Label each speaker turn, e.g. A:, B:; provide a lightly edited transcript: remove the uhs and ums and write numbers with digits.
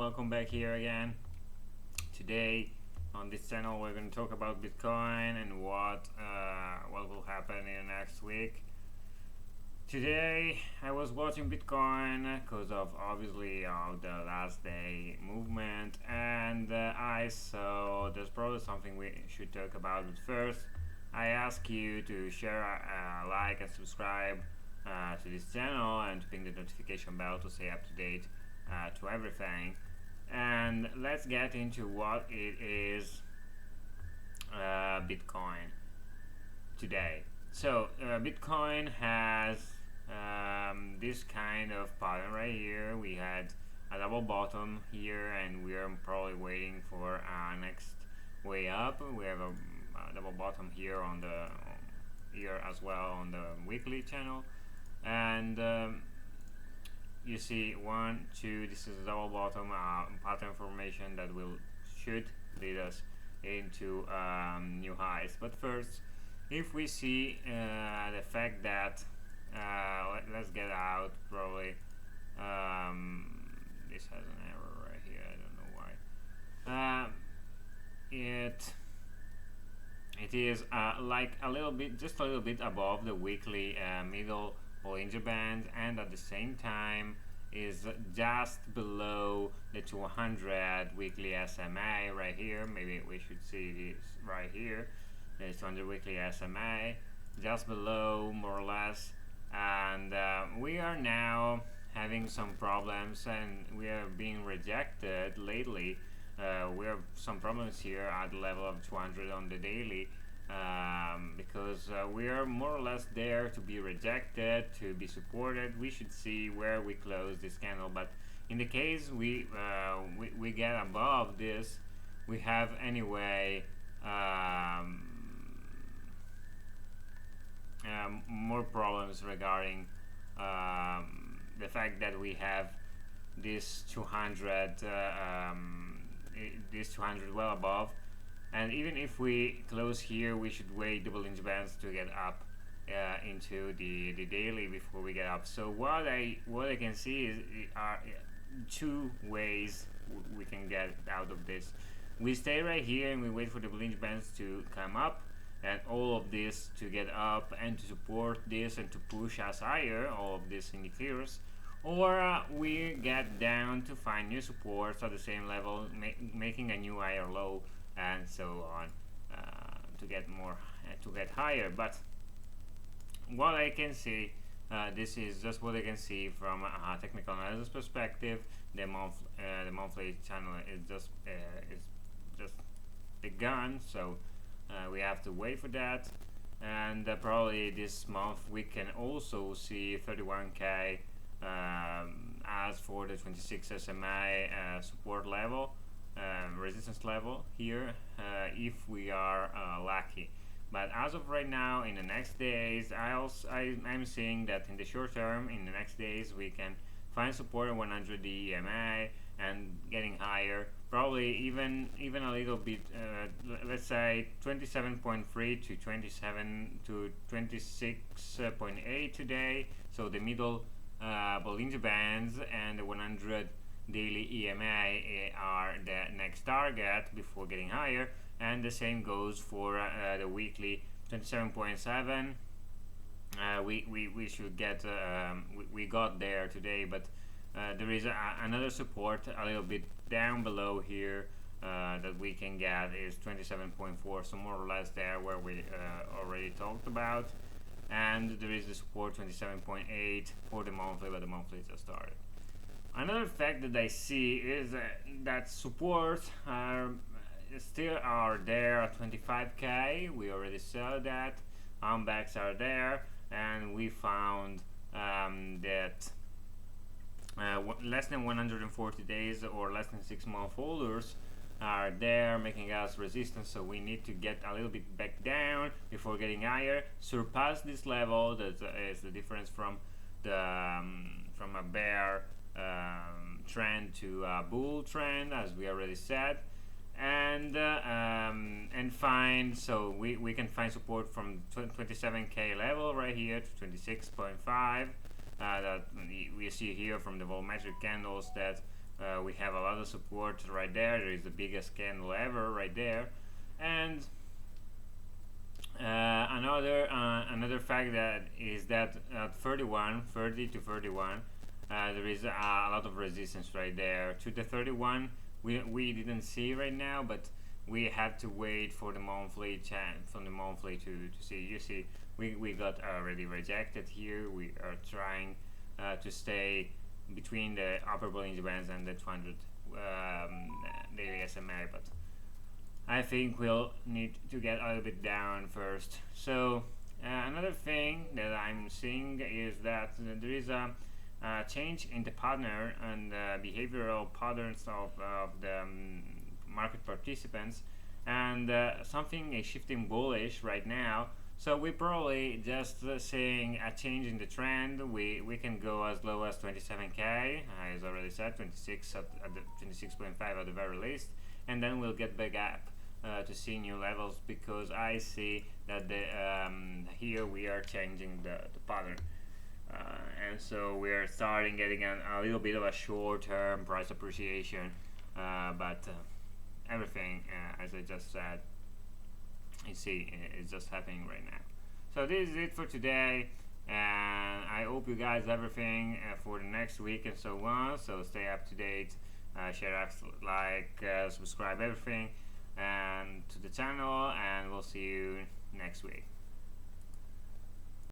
A: welcome back here again. Today on this channel we're going to talk about Bitcoin and what will happen in the next week. Today I was watching Bitcoin because of obviously the last day movement, and I saw there's probably something we should talk about. But first I ask you to share, like and subscribe to this channel, and to ping the notification bell to stay up to date to everything. And let's get into what it is Bitcoin today. So Bitcoin has this kind of pattern right here. We had a double bottom here, and we are probably waiting for our next way up. We have a double bottom here on the here as well on the weekly channel, and you see 1, 2, this is a double bottom pattern formation that should lead us into new highs. But first, if we see the fact that let's get out probably this has an error right here, I don't know why. It is like a little bit, just a little bit above the weekly middle Bollinger Band, and at the same time is just below the 200 weekly SMA right here. Maybe we should see this right here, the 200 weekly SMA, just below more or less. And we are now having some problems, and we are being rejected lately. We have some problems here at the level of 200 on the daily, because we are more or less there to be rejected, to be supported. We should see where we close this candle, but in the case we get above this, we have anyway more problems regarding the fact that we have this 200 this 200 well above, and even if we close here, we should wait the Bollinger Bands to get up into the daily before we get up. So what I can see is are two ways we can get out of this. We stay right here and we wait for the Bollinger Bands to come up, and all of this to get up and to support this and to push us higher, all of these indicators. Or we get down to find new supports at the same level, making a new higher low, and so on, to get higher. But what I can see, this is just what I can see from a technical analysis perspective. The monthly channel is just begun, so we have to wait for that. And probably this month we can also see 31k as for the 26 SMA support level, resistance level here, if we are lucky. But as of right now, in the next days, I'm seeing that in the short term, in the next days, we can find support at 100 EMA and getting higher, probably even a little bit, let's say 27.3 to 27 to 26.8 today. So the middle Bollinger Bands and the 100 daily EMA are the next target before getting higher, and the same goes for the weekly 27.7. We should get we got there today, but there is another support a little bit down below here that we can get is 27.4, so more or less there where we already talked about. And there is the support 27.8 for the monthly, but the monthly just started. Another fact that I see is that supports still are there at 25k. We already saw that. Backs are there, and we found that less than 140 days or less than 6 month holders are there making us resistance, so we need to get a little bit back down before getting higher, surpass this level. That is the difference from the from a bear trend to a bull trend, as we already said, and find, so we can find support from 27k level right here to 26.5. That we see here from the volumetric candles that We have a lot of support right there. There is the biggest candle ever right there. And another fact that is that at 30 to 31, there is a lot of resistance right there. To the 31, we didn't see right now, but we have to wait for the monthly to see. You see, we got already rejected here. We are trying to stay between the upper Bollinger Bands and the 200 daily SMA, but I think we'll need to get a little bit down first. So another thing that I'm seeing is that there is a change in the pattern and behavioral patterns of the market participants, and something is shifting bullish right now. So we probably just seeing a change in the trend. We can go as low as 27k, as already said, 26 at the 26.5 at the very least, and then we'll get back up to see new levels, because I see that here we are changing the pattern, and so we are starting getting a little bit of a short-term price appreciation, but everything, as I just said, you see, it's just happening right now. So this is it for today, and I hope you guys everything for the next week and so on. So stay up to date, share, like, subscribe, everything, and to the channel, and we'll see you next week.